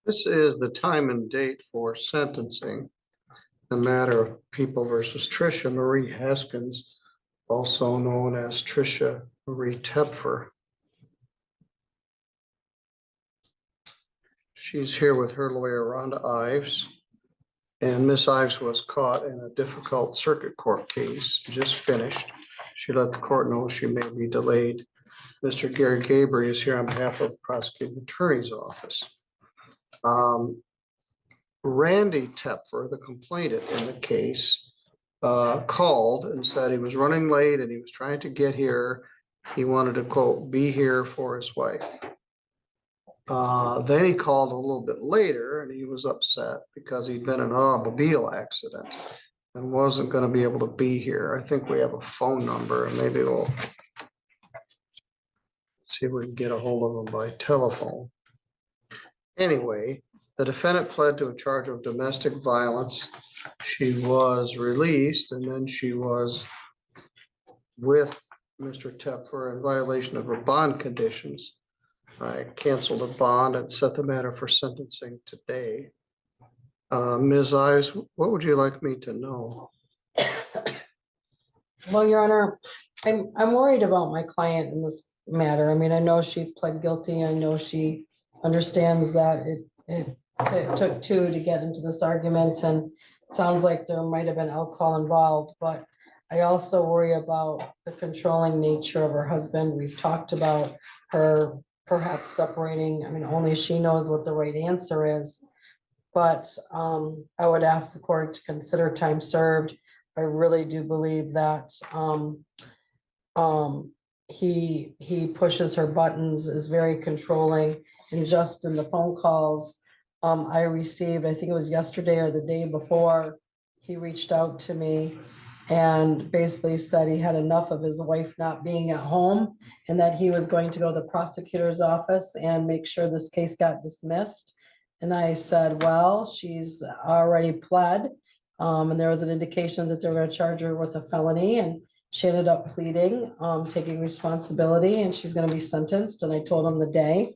This is the time and date for sentencing. The matter of People versus Tricia Marie Haskins, also known as Tricia Marie Tepfer. She's here with her lawyer, Rhonda Ives. And Miss Ives was caught in a difficult circuit court case, just finished. She let the court know she may be delayed. Mr. Gary Gabriel is here on behalf of the prosecuting attorney's office. Randy Tepfer, the complainant in the case, called and said he was running late and he was trying to get here. He wanted to, quote, be here for his wife. Then he called a little bit later and he was upset because he'd been in an automobile accident and wasn't going to be able to be here. I think we have a phone number and maybe we'll see if we can get a hold of him by telephone. Anyway, the defendant pled to a charge of domestic violence. She was released and then she was with Mr. Tepfer in violation of her bond conditions. I canceled the bond and set the matter for sentencing today. Ms. Ives, what would you like me to know? Well, Your Honor, I'm worried about my client in this matter. I mean, I know she pled guilty. I know she understands that it took two to get into this argument, and it sounds like there might have been alcohol involved, but I also worry about the controlling nature of her husband. We've talked about her perhaps separating. I mean, only she knows what the right answer is. But I would ask the court to consider time served. I really do believe that he pushes her buttons, is very controlling, and just in the phone calls I received, I think it was yesterday or the day before, he reached out to me and basically said he had enough of his wife not being at home and that he was going to go to the prosecutor's office and make sure this case got dismissed. And I said, well, she's already pled. And there was an indication that they were going to charge her with a felony, and she ended up pleading, taking responsibility, and she's going to be sentenced. And I told him the day.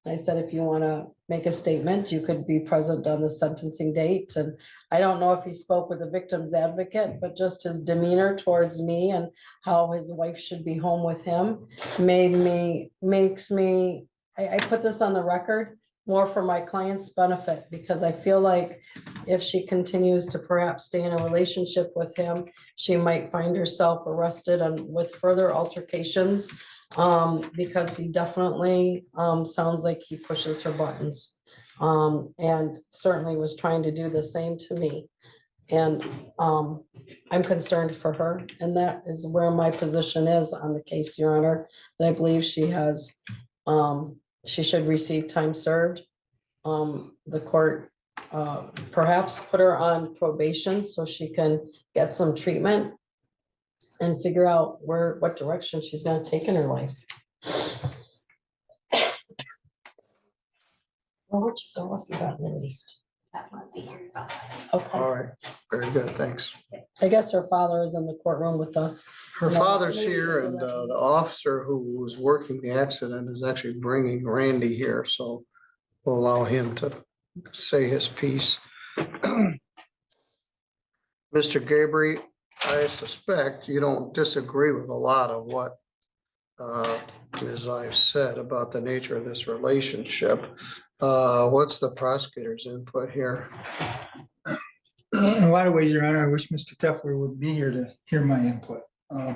I said, if you want to make a statement, you could be present on the sentencing date. And I don't know if he spoke with the victim's advocate, but just his demeanor towards me and how his wife should be home with him makes me, I put this on the record more for my client's benefit, because I feel like if she continues to perhaps stay in a relationship with him, she might find herself arrested and with further altercations, because he definitely sounds like he pushes her buttons, and certainly was trying to do the same to me. And I'm concerned for her, and that is where my position is on the case, Your Honor. That I believe she has she should receive time served. The court perhaps put her on probation so she can get some treatment and figure out what direction she's going to take in her life. Well, which is almost gotten released. Okay. All right, very good, thanks. I guess her father is in the courtroom with us. Her father's here and the officer who was working the accident is actually bringing Randy here, so we'll allow him to say his piece. Mr. Gabriel, I suspect you don't disagree with a lot of what Ms. Ives said about the nature of this relationship. What's the prosecutor's input here? In a lot of ways, Your Honor, I wish Mr. Tefler would be here to hear my input. I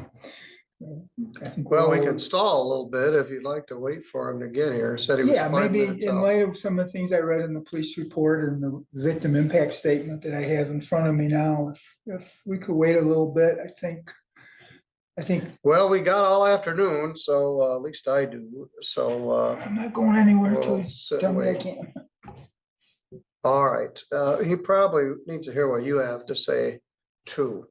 think Well, we can stall a little bit if you'd like to wait for him to get here. Said he was yeah, 5 maybe minutes in out. light of some of the things I read in the police report and the victim impact statement that I have in front of me now, if we could wait a little bit, I think. Well, we got all afternoon, so at least I do. So I'm not going anywhere we'll until you sit tell me I wait. can. All right, he probably needs to hear what you have to say too.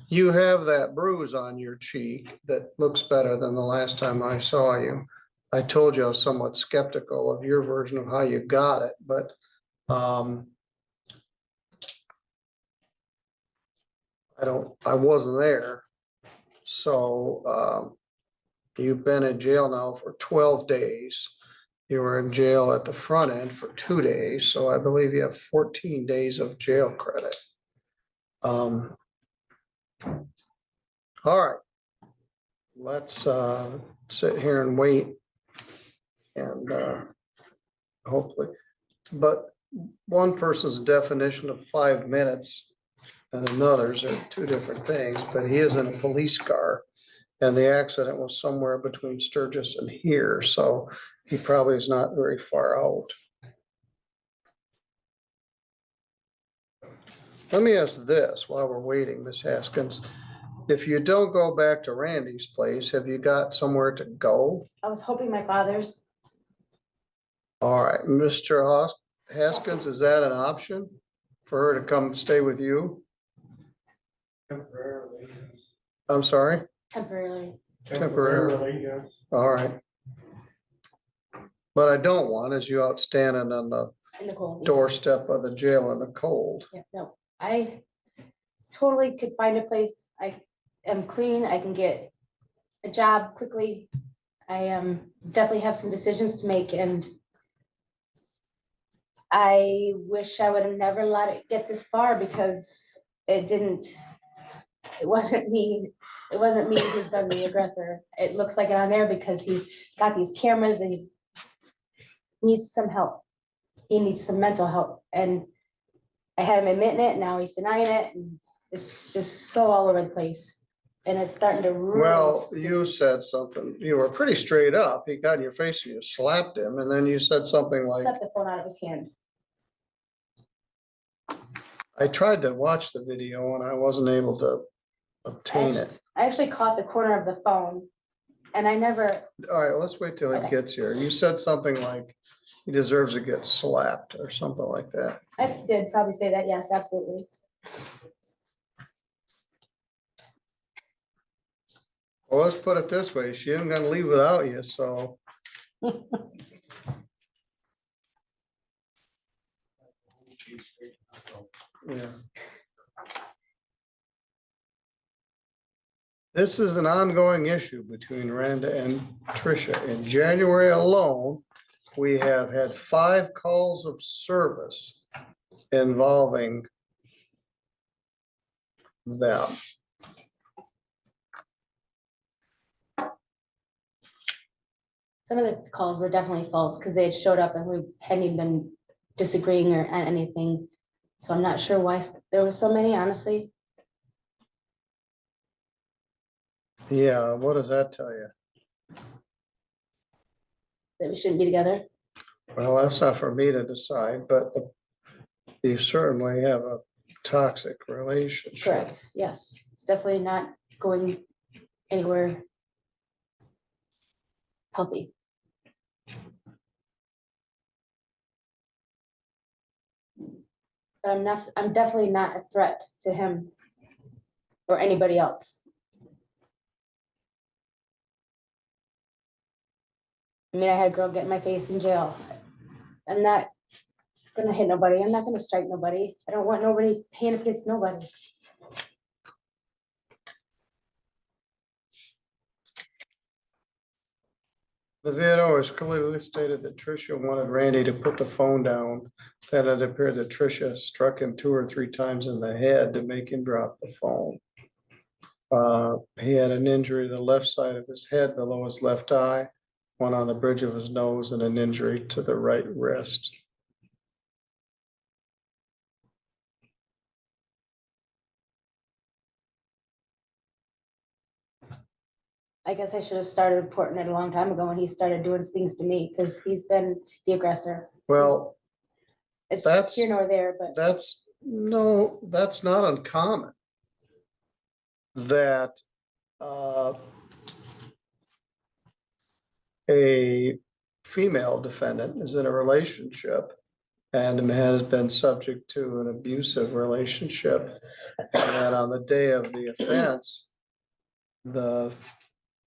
You have that bruise on your cheek that looks better than the last time I saw you. I told you I was somewhat skeptical of your version of how you got it, but I wasn't there. So you've been in jail now for 12 days. you were in jail at the front end for 2 days, so I believe you have 14 days of jail credit. All right. Let's sit here and wait and hopefully, but one person's definition of 5 minutes and another's are two different things, but he is in a police car and the accident was somewhere between Sturgis and here, so he probably is not very far out. Let me ask this while we're waiting, Ms. Haskins. If you don't go back to Randy's place, have you got somewhere to go? I was hoping my father's. All right, Mr. Haskins, is that an option for her to come stay with you? Temporarily. I'm sorry? Temporarily. Temporarily. Yes. All right. What I don't want is you out standing on the In the cold. doorstep of the jail in the cold. Yeah, no, I totally could find a place. I am clean. I can get a job quickly. I definitely have some decisions to make, and I wish I would have never let it get this far because it didn't. It wasn't me. It wasn't me who's been the aggressor. It looks like it on there because he's got these cameras and he needs some help. He needs some mental help, and I had him admitting it, and now he's denying it, and it's just so all over the place. And it's starting to really. Well, you said something, you were pretty straight up. He got in your face and you slapped him, and then you said something like, Set the phone out of his hand. I tried to watch the video and I wasn't able to obtain it. I actually caught the corner of the phone, and I never, All right, let's wait till he Okay. gets here. You said something like he deserves to get slapped or something like that. I did probably say that, yes, absolutely. Well, let's put it this way. She isn't gonna leave without you, so. Yeah. This is an ongoing issue between Randa and Tricia. In January alone, we have had 5 calls of service involving them. Some of the calls were definitely false because they had showed up and we hadn't even been disagreeing or anything. So I'm not sure why there were so many, honestly. Yeah, what does that tell you? That we shouldn't be together. Well, that's not for me to decide, but you certainly have a toxic relationship. Correct, yes. It's definitely not going anywhere healthy. But I'm definitely not a threat to him or anybody else. I mean, I had a girl get in my face in jail. I'm not gonna hit nobody. I'm not gonna strike nobody. I don't want nobody paying against nobody. The video is clearly stated that Tricia wanted Randy to put the phone down. That it appeared that Tricia struck him 2 or 3 times in the head to make him drop the phone. He had an injury to the left side of his head below his left eye, one on the bridge of his nose, and an injury to the right wrist. I guess I should have started reporting it a long time ago when he started doing things to me, because he's been the aggressor. Well, It's that's- here nor there, but that's not uncommon. That a female defendant is in a relationship and has been subject to an abusive relationship. And then on the day of the offense, the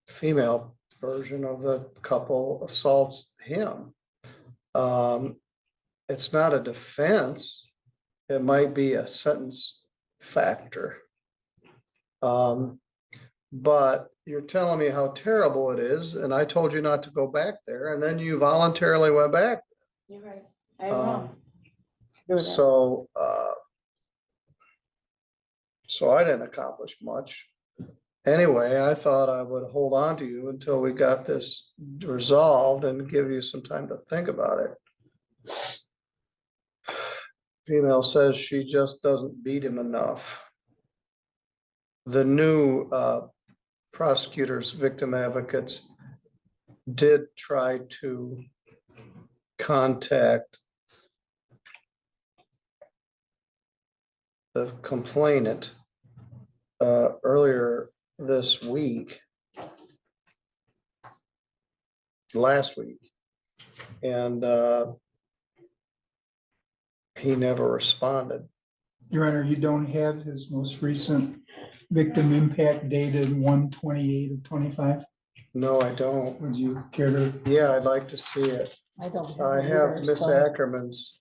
female version of the couple assaults him. It's not a defense. It might be a sentence factor. But you're telling me how terrible it is, and I told you not to go back there, and then you voluntarily went back. You're right. I'm Um, wrong. Do that. So, so I didn't accomplish much. Anyway, I thought I would hold on to you until we got this resolved and give you some time to think about it. Female says she just doesn't beat him enough. The new prosecutors, victim advocates did try to contact the complainant earlier this week, last week, and he never responded. Your Honor, you don't have his most recent victim impact dated 1/28/25. No, I don't. Would you care to? Yeah, I'd like to see it. I don't. I it have either, Miss so- Ackerman's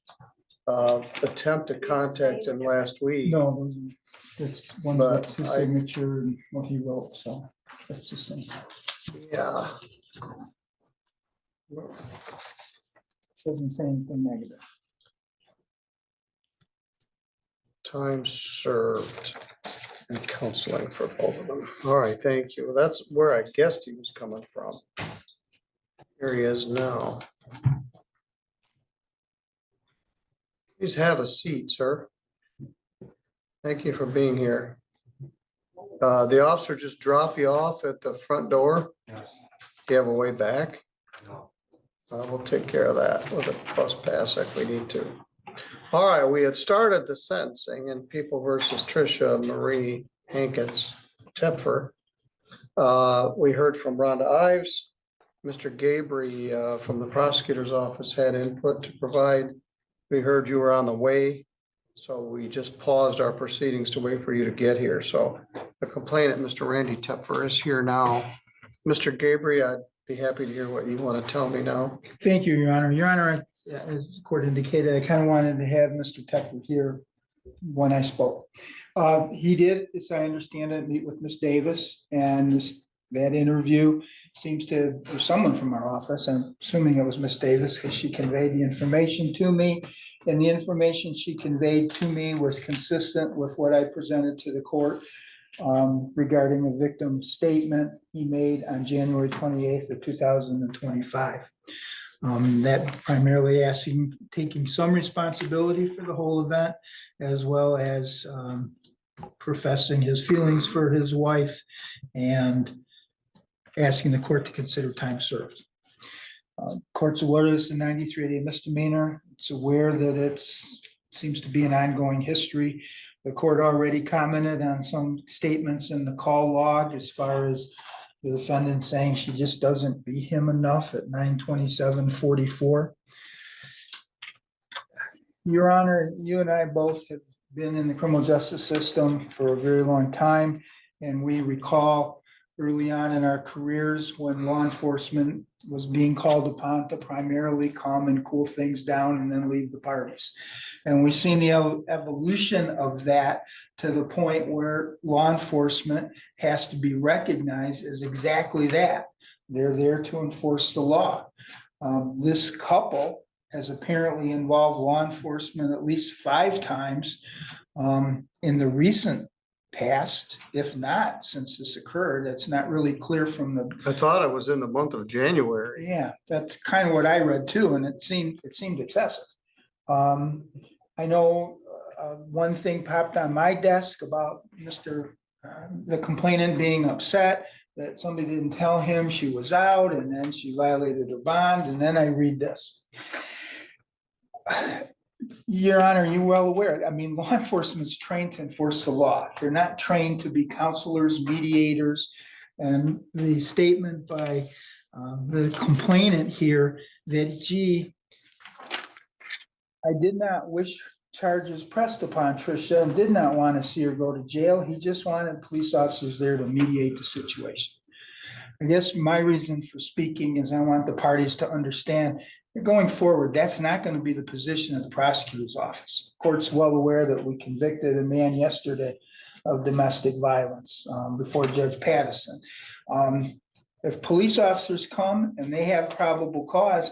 attempt to contact him last week. No, it's one But that's his I- signature and what he wrote, so that's the same. Yeah. Doesn't say anything negative. Time served and counseling for both of them. All right, thank you. That's where I guessed he was coming from. Here he is now. Please have a seat, sir. Thank you for being here. The officer just dropped you off at the front door. Yes. Do you have a way back? No. We'll take care of that with a bus pass if we need to. All right, we had started the sentencing in People versus Tricia Marie Hankins Tepfer. We heard from Rhonda Ives. Mr. Gabry from the prosecutor's office had input to provide. We heard you were on the way, so we just paused our proceedings to wait for you to get here. So the complainant, Mr. Randy Tepfer, is here now. Mr. Gabry, I'd be happy to hear what you want to tell me now. Thank you, Your Honor. Your Honor, as the court indicated, I kind of wanted to have Mr. Tepfer here when I spoke. He did, as I understand it, meet with Ms. Davis, and that interview seems to, or someone from our office, I'm assuming it was Ms. Davis, because she conveyed the information to me, and the information she conveyed to me was consistent with what I presented to the court regarding a victim statement he made on January 28th of 2025. That primarily asking, taking some responsibility for the whole event, as well as professing his feelings for his wife and asking the court to consider time served. Court's aware this is a 93-day misdemeanor. It's aware that it's seems to be an ongoing history. The court already commented on some statements in the call log as far as the defendant saying she just doesn't beat him enough at 9/27/44. Your Honor, you and I both have been in the criminal justice system for a very long time, and we recall early on in our careers when law enforcement was being called upon to primarily calm and cool things down and then leave the parties. And we've seen the evolution of that to the point where law enforcement has to be recognized as exactly that. They're there to enforce the law. This couple has apparently involved law enforcement at least 5 times in the recent past, if not since this occurred. It's not really clear from the. I thought it was in the month of January. Yeah, that's kind of what I read too, and it seemed excessive. I know one thing popped on my desk about the complainant being upset that somebody didn't tell him she was out, and then she violated her bond, and then I read this. Your Honor, you're well aware. I mean, law enforcement's trained to enforce the law. They're not trained to be counselors, mediators, and the statement by the complainant here that, gee, I did not wish charges pressed upon Tricia and did not want to see her go to jail. He just wanted police officers there to mediate the situation. I guess my reason for speaking is I want the parties to understand that going forward, that's not going to be the position of the prosecutor's office. Court's well aware that we convicted a man yesterday of domestic violence before Judge Pattison. If police officers come and they have probable cause,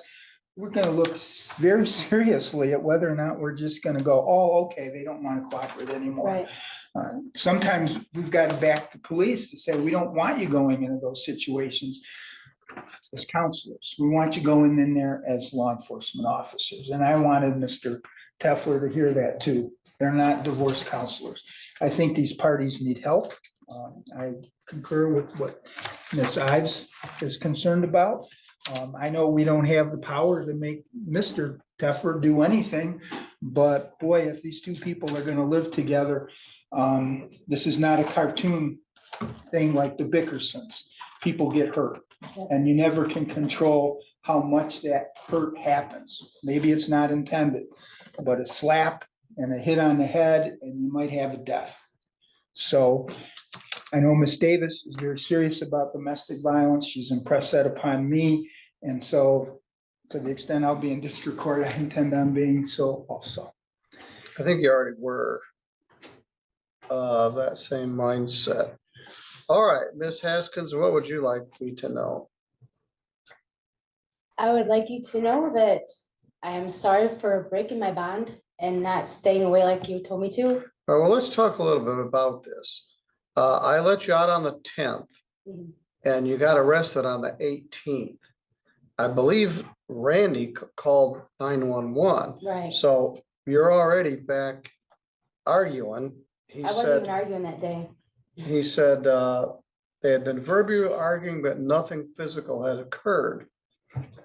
we're gonna look very seriously at whether or not we're just gonna go, oh, okay, they don't want to cooperate anymore. Right. Sometimes we've got to back the police to say, we don't want you going into those situations as counselors. We want you going in there as law enforcement officers. And I wanted Mr. Tefler to hear that too. They're not divorce counselors. I think these parties need help. I concur with what Ms. Ives is concerned about. I know we don't have the power to make Mr. Tefler do anything, but boy, if these two people are gonna live together, this is not a cartoon thing like the Bickersons. People get hurt, and you never can control how much that hurt happens. Maybe it's not intended, but a slap and a hit on the head, and you might have a death. So I know Ms. Davis is very serious about domestic violence. She's impressed that upon me. And so to the extent I'll be in district court, I intend on being so also. I think you already were. That same mindset. All right, Ms. Haskins, what would you like me to know? I would like you to know that I am sorry for breaking my bond and not staying away like you told me to. All right, well, let's talk a little bit about this. I let you out on the 10th Mhm. and you got arrested on the 18th. I believe Randy called 911. Right. So you're already back arguing. He I wasn't even said, arguing that day. they had been verbally arguing, but nothing physical had occurred.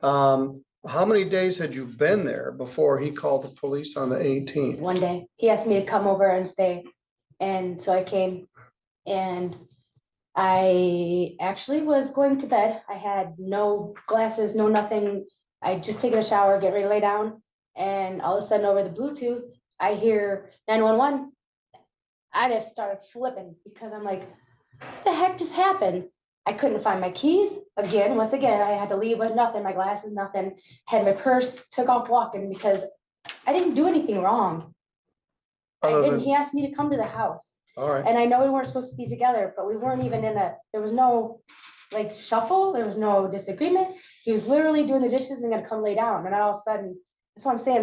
How many days had you been there before he called the police on the 18th? One day, he asked me to come over and stay. And so I came, and I actually was going to bed. I had no glasses, no nothing. I just taken a shower, get ready to lay down. And all of a sudden over the Bluetooth, I hear 911. I just started flipping because I'm like, what the heck just happened? I couldn't find my keys. Once again, I had to leave with nothing, my glasses, nothing. Had my purse, took off walking because I didn't do anything wrong. He asked me to come to the house. All right. And I know we weren't supposed to be together, but we weren't even there was no like shuffle. There was no disagreement. He was literally doing the dishes and gonna come lay down. And all of a sudden, that's what I'm saying.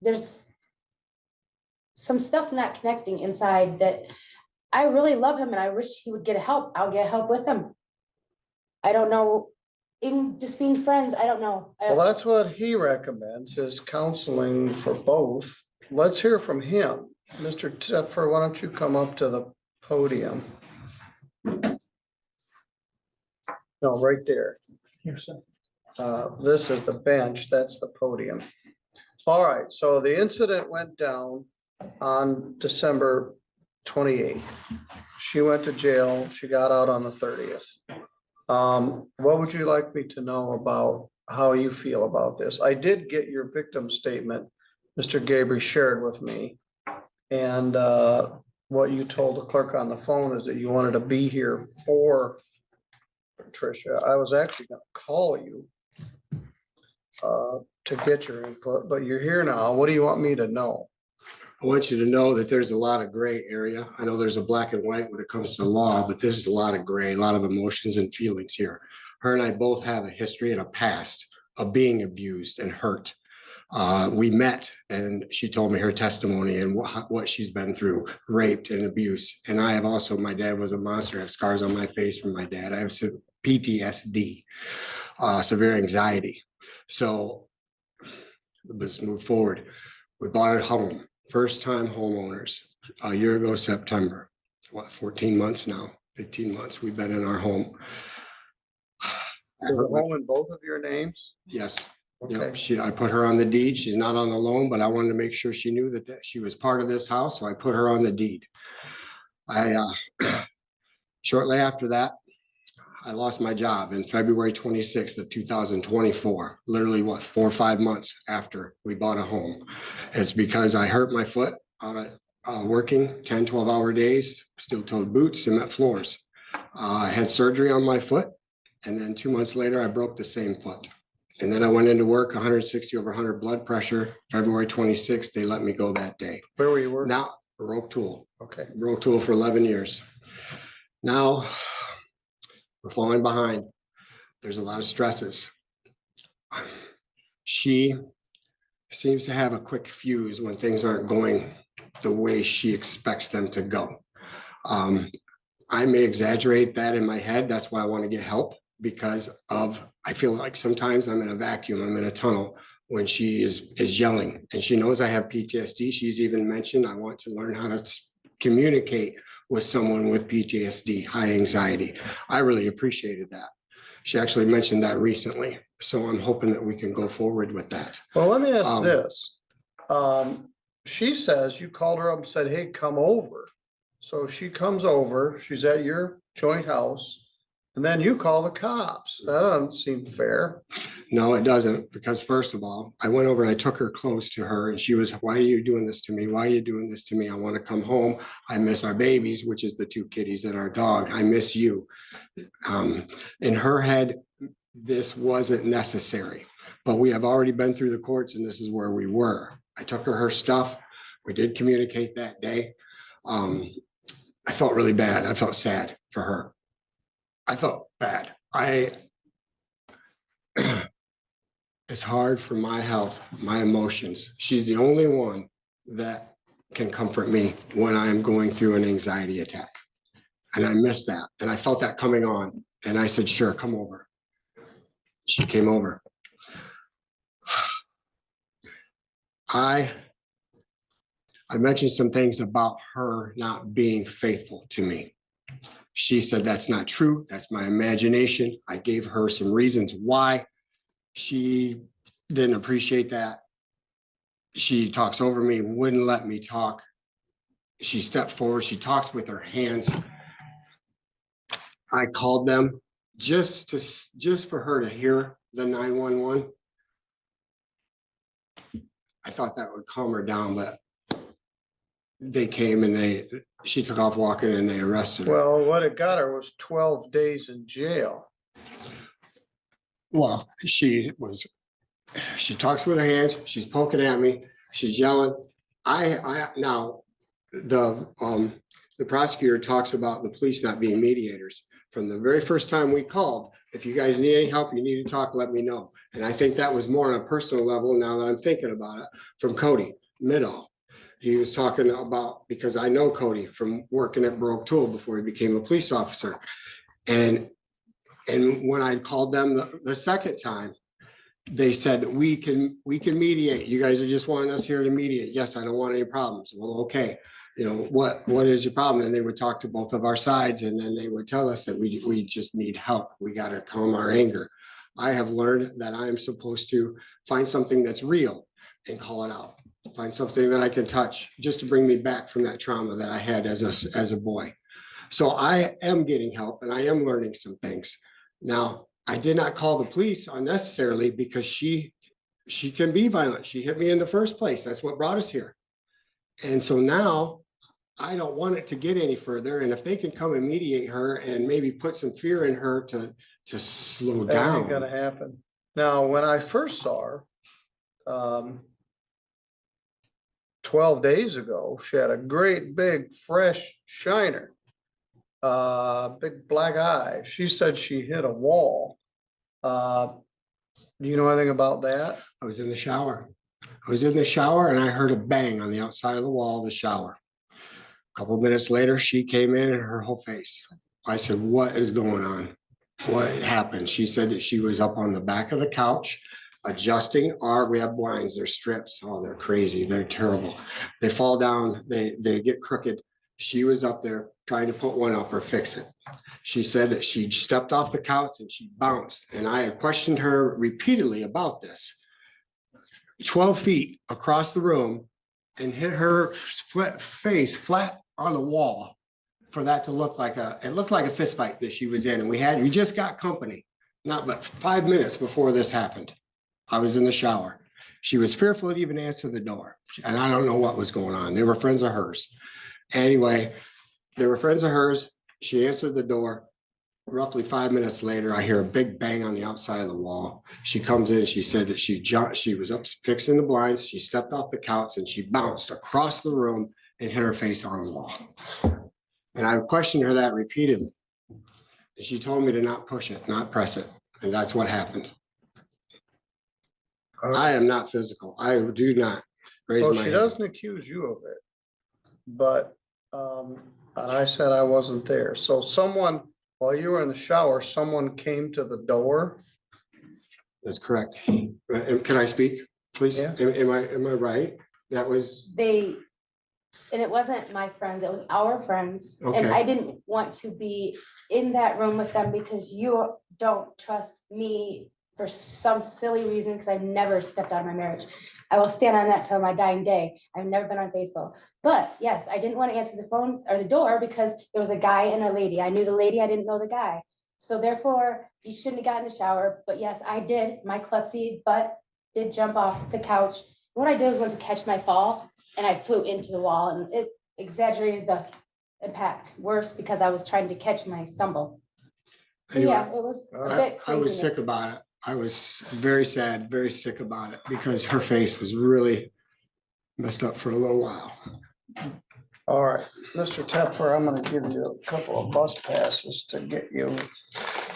There's some stuff not connecting inside that I really love him and I wish he would get help. I'll get help with him. I don't know, even just being friends, I don't know. Well, that's what he recommends is counseling for both. Let's hear from him. Mr. Tepfer, why don't you come up to the podium? No, right there. Here, sir. This is the bench, that's the podium. All right, so the incident went down on December 28th. She went to jail, she got out on the 30th. What would you like me to know about how you feel about this? I did get your victim statement, Mr. Gabriel shared with me. And what you told the clerk on the phone is that you wanted to be here for Patricia. I was actually gonna call you to get your input, but you're here now. What do you want me to know? I want you to know that there's a lot of gray area. I know there's a black and white when it comes to law, but there's a lot of gray, a lot of emotions and feelings here. Her and I both have a history and a past of being abused and hurt. We met and she told me her testimony and what she's been through, raped and abuse. And I have also, my dad was a monster. I have scars on my face from my dad. I have PTSD, severe anxiety. So let's move forward. We bought a home. First time homeowners a year ago, September, 14 months now, 15 months. We've been in our home. Is the home in both of your names? Yes. Okay. Yep. I put her on the deed. She's not on the loan, but I wanted to make sure she knew that she was part of this house. So I put her on the deed. Shortly after that, I lost my job in February 26th of 2024, literally 4 or 5 months after we bought a home. It's because I hurt my foot out of working 10, 12-hour days, steel-toed boots, cement floors. I had surgery on my foot. And then 2 months later, I broke the same foot. And then I went into work, 160/100 blood pressure. February 26th, they let me go that day. Where were you working? Now, Baroque tool. Okay, Baroque tool for 11 years. Now we're falling behind. There's a lot of stresses. She seems to have a quick fuse when things aren't going the way she expects them to go. I may exaggerate that in my head. That's why I want to get help, because I feel like sometimes I'm in a vacuum, I'm in a tunnel when she is yelling, and she knows I have PTSD. She's even mentioned, I want to learn how to communicate with someone with PTSD, high anxiety. I really appreciated that. She actually mentioned that recently. So I'm hoping that we can go forward with that. well, let me ask this. She says you called her up and said, hey, come over. So she comes over, she's at your joint house, and then you call the cops. That doesn't seem fair. No, it doesn't, because first of all, I went over and I took her close to her, and she was, why are you doing this to me? Why are you doing this to me? I want to come home. I miss our babies, which is the 2 kitties and our dog. I miss you. In her head, this wasn't necessary, but we have already been through the courts, and this is where we were. I took her stuff. We did communicate that day. I felt really bad. I felt sad for her. I felt bad. It's hard for my health, my emotions. She's the only one that can comfort me when I'm going through an anxiety attack. And I missed that. And I felt that coming on. And I said, sure, come over. She came over. I mentioned some things about her not being faithful to me. She said, that's not true. That's my imagination. I gave her some reasons why. She didn't appreciate that. She talks over me, wouldn't let me talk. She stepped forward. She talks with her hands. I called them just for her to hear the 911. I thought that would calm her down, but they came and she took off walking and they arrested her. Well, what it got her was 12 days in jail. Well, she talks with her hands, she's poking at me, she's yelling. Now the prosecutor talks about the police not being mediators. From the very first time we called, if you guys need any help, you need to talk, let me know. And I think that was more on a personal level now that I'm thinking about it, from Cody Middleton. He was talking about, because I know Cody from working at Baroque Tool before he became a police officer. And when I called them the second time, they said that we can mediate. You guys are just wanting us here to mediate. Yes, I don't want any problems. Well, okay. You know, what is your problem? And they would talk to both of our sides, and then they would tell us that we just need help. We got to calm our anger. I have learned that I am supposed to find something that's real and call it out. Find something that I can touch just to bring me back from that trauma that I had as a boy. So I am getting help and I am learning some things. Now, I did not call the police unnecessarily because she can be violent. She hit me in the first place. That's what brought us here. And so now I don't want it to get any further. And if they can come and mediate her and maybe put some fear in her to slow That ain't down. gonna happen. Now, when I first saw her, 12 days ago, she had a great big fresh shiner, big black eye. She said she hit a wall. Do you know anything about that? I was in the shower. And I heard a bang on the outside of the wall of the shower. A couple of minutes later, she came in and her whole face. I said, what is going on? What happened? She said that she was up on the back of the couch adjusting we have blinds, they're strips. Oh, they're crazy. They're terrible. They fall down, they get crooked. She was up there trying to put one up or fix it. She said that she stepped off the couch and she bounced. And I have questioned her repeatedly about this. 12 feet across the room and hit her face flat on the wall for that to look like it looked like a fist fight that she was in. And we just got company, not but 5 minutes before this happened. I was in the shower. She was fearful to even answer the door. And I don't know what was going on. They were friends of hers. Anyway, they were friends of hers. She answered the door. Roughly 5 minutes later, I hear a big bang on the outside of the wall. She comes in, she said that she was up fixing the blinds. She stepped off the couch and she bounced across the room and hit her face on the wall. And I questioned her that repeatedly. And she told me to not push it, not press it. And that's what happened. I am not physical. I do not raise Well, my she hand. doesn't accuse you of it. But, and I said I wasn't there. So someone, while you were in the shower, someone came to the door. That's correct. Can I speak, please? Yeah. Am I right? That was, And it wasn't my friends, it was our friends. And Okay. I didn't want to be in that room with them because you don't trust me for some silly reason, because I've never stepped out of my marriage. I will stand on that till my dying day. I've never been unfaithful. But yes, I didn't want to answer the phone or the door because there was a guy and a lady. I knew the lady, I didn't know the guy. So therefore, you shouldn't have gotten in the shower. But yes, I did. My klutzy butt did jump off the couch. What I did was went to catch my fall and I flew into the wall, and it exaggerated the impact worse because I was trying to catch my stumble. So Anyway, yeah, it was a bit I was sick craziness. about it. I was very sad, very sick about it because her face was really messed up for a little while. All right, Mr. Tepfer, I'm gonna give you a couple of bus passes to get you.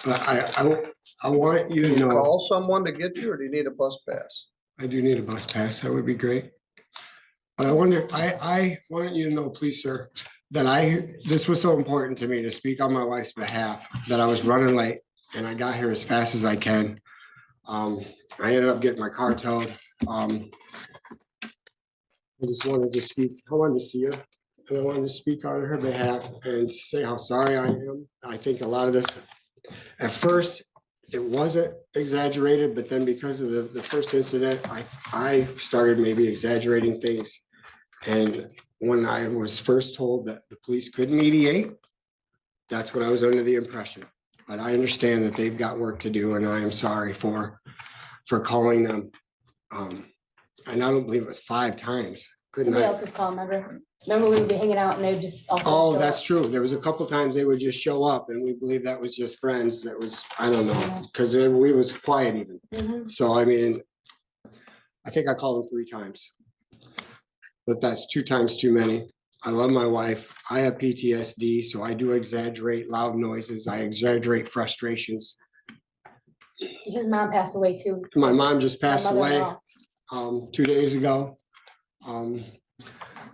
But I want you to Can you know, call someone to get you, or do you need a bus pass? I do need a bus pass. That would be great. But I wonder, I want you to know, please, sir, that this was so important to me to speak on my wife's behalf, that I was running late and I got here as fast as I can. I ended up getting my car towed. I just wanted to speak, I wanted to see her. And I wanted to speak on her behalf and say how sorry I am. I think a lot of this, at first, it wasn't exaggerated, but then because of the first incident, I started maybe exaggerating things. And when I was first told that the police could mediate, that's what I was under the impression. But I understand that they've got work to do, and I am sorry for calling them. And I don't believe it was 5 times. Good Somebody night. else was calling, remember we would be hanging out and they just also. Oh, show that's up. true. There was a couple times they would just show up, and we believe that was just friends. That was, I don't know, because we was quiet even. Mhm. So I mean, I think I called them 3 times. But that's 2 times too many. I love my wife. I have PTSD, so I do exaggerate loud noises. I exaggerate frustrations. His mom passed away too. My mom just My passed away mother-in-law. 2 days ago.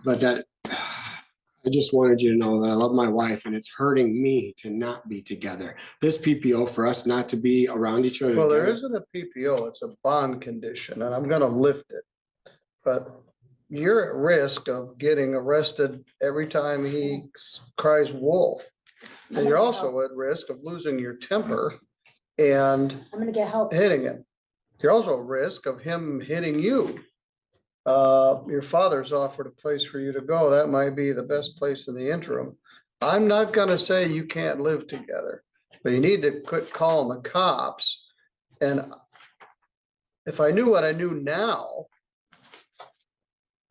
But that, I just wanted you to know that I love my wife, and it's hurting me to not be together. This PPO, for us not to be around each other. Well, there together, isn't a PPO, it's a bond condition, and I'm gonna lift it. But you're at risk of getting arrested every time he cries wolf. And you're also at risk of losing your temper and I'm gonna get help. hitting him. You're also at risk of him hitting you. Your father's offered a place for you to go. That might be the best place in the interim. I'm not gonna say you can't live together, but you need to quit calling the cops. And if I knew what I knew now,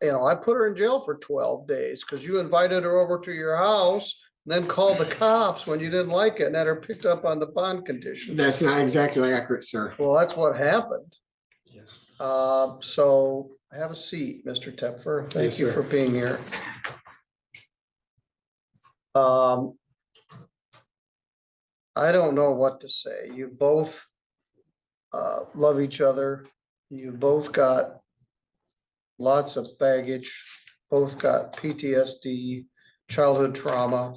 I put her in jail for 12 days because you invited her over to your house, then called the cops when you didn't like it and had her picked up on the bond condition. That's not exactly accurate, sir. Well, that's what happened. Yes. So have a seat, Mr. Tepfer. Thank Yes, you sir. for being here. I don't know what to say. You both love each other. You both got lots of baggage, both got PTSD, childhood trauma,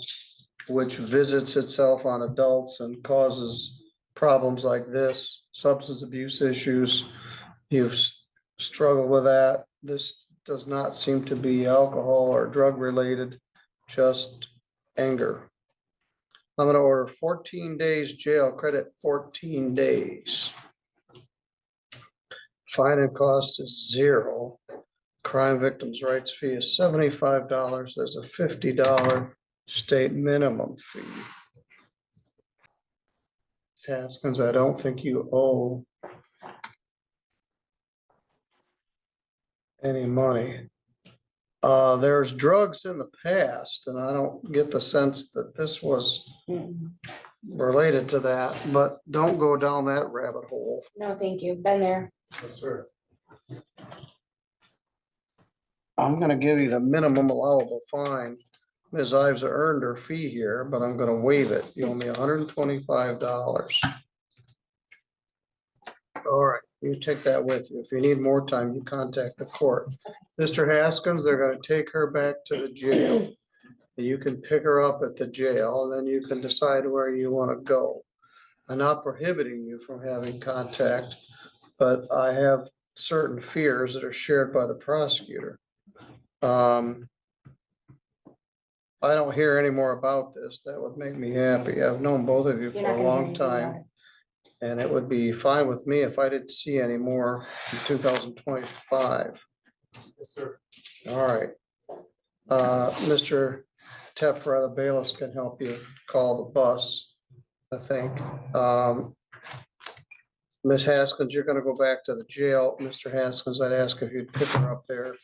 which visits itself on adults and causes problems like this, substance abuse issues. You've struggled with that. This does not seem to be alcohol or drug related, just anger. I'm gonna order 14 days jail credit, 14 days. Fine and cost is 0. Crime victims' rights fee is $75. There's a $50 state minimum fee. Taskins, I don't think you owe any money. There's drugs in the past, and I don't get the sense that this was related to that, but don't go down that rabbit hole. No, thank you. Been there. Yes, sir. I'm gonna give you the minimum allowable fine. Ms. Ives earned her fee here, but I'm gonna waive it. You owe me $125. All right, you take that with you. If you need more time, you contact the court. Mr. Haskins, they're gonna take her back to the jail. You can pick her up at the jail, and then you can decide where you wanna go. I'm not prohibiting you from having contact, but I have certain fears that are shared by the prosecutor. If I don't hear any more about this, that would make me happy. I've known both of you You're for not a gonna hear long anything about time. And it would be fine with me if I didn't see any more in 2025. Yes, sir. All right. Mr. Tefra, the bailiffs can help you call the bus, I think. Ms. Haskins, you're gonna go back to the jail. Mr. Haskins, I'd ask if you'd pick her up there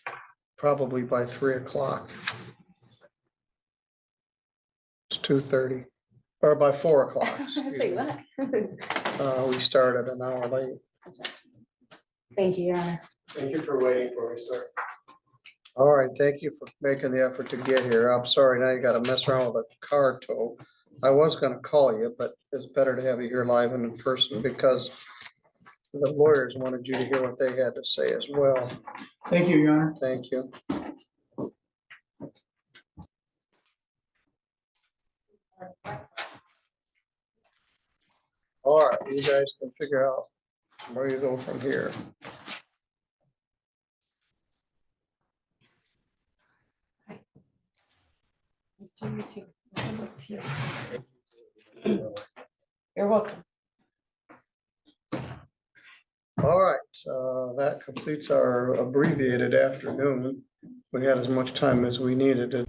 probably by 3 o'clock. It's 2:30, or by 4 o'clock. excuse Say me. what? We started an hour late. Thank you, Your Honor. Thank you for waiting for me, sir. All right, thank you for making the effort to get here. I'm sorry, now you gotta mess around with a car tow. I was gonna call you, but it's better to have you here live and in person because the lawyers wanted you to hear what they had to say as well. Thank you, Your Honor. Thank you. All right, you guys can figure out where you go from here. Nice to meet you. You're welcome. All right, that completes our abbreviated afternoon. We had as much time as we needed.